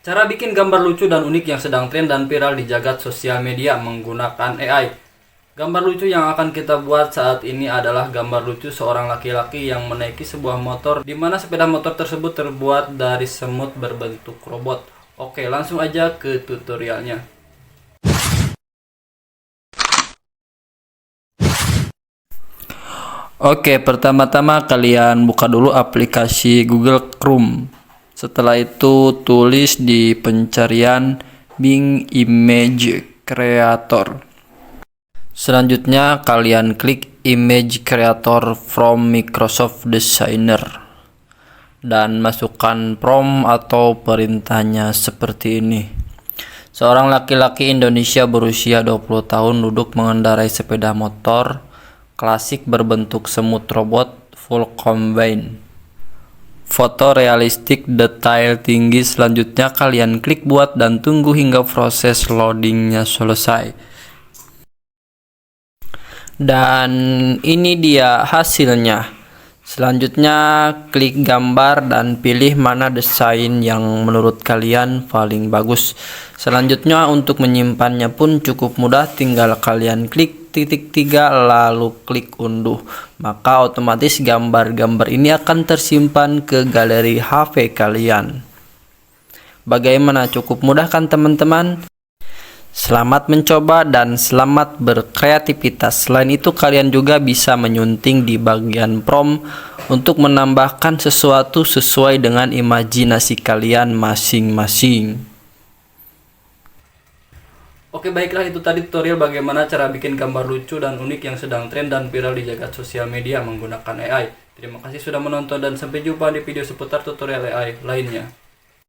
Cara bikin gambar lucu dan unik yang sedang tren dan viral di jagat sosial media menggunakan AI. Gambar lucu yang akan kita buat saat ini adalah gambar lucu seorang laki-laki yang menaiki sebuah motor, di mana sepeda motor tersebut terbuat dari semut berbentuk robot. Oke, langsung aja ke tutorialnya. Oke, pertama-tama kalian buka dulu aplikasi Google Chrome. Setelah itu tulis di pencarian Bing Image Creator. Selanjutnya kalian klik Image Creator from Microsoft Designer dan masukkan prompt atau perintahnya seperti ini. Seorang laki-laki Indonesia berusia 20 tahun duduk mengendarai sepeda motor klasik berbentuk semut robot full combine. Foto realistik, detail tinggi. Selanjutnya kalian klik buat dan tunggu hingga proses loadingnya selesai. Dan ini dia hasilnya. Selanjutnya klik gambar dan pilih mana desain yang menurut kalian paling bagus. Selanjutnya untuk menyimpannya pun cukup mudah, tinggal kalian klik titik 3 lalu klik unduh, maka otomatis gambar-gambar ini akan tersimpan ke galeri HP kalian. Bagaimana, cukup mudah kan teman-teman? Selamat mencoba dan selamat berkreativitas. Selain itu kalian juga bisa menyunting di bagian prompt untuk menambahkan sesuatu sesuai dengan imajinasi kalian masing-masing. Oke, baiklah, itu tadi tutorial bagaimana cara bikin gambar lucu dan unik yang sedang tren dan viral di jagat sosial media menggunakan AI. Terima kasih sudah menonton dan sampai jumpa di video seputar tutorial AI lainnya.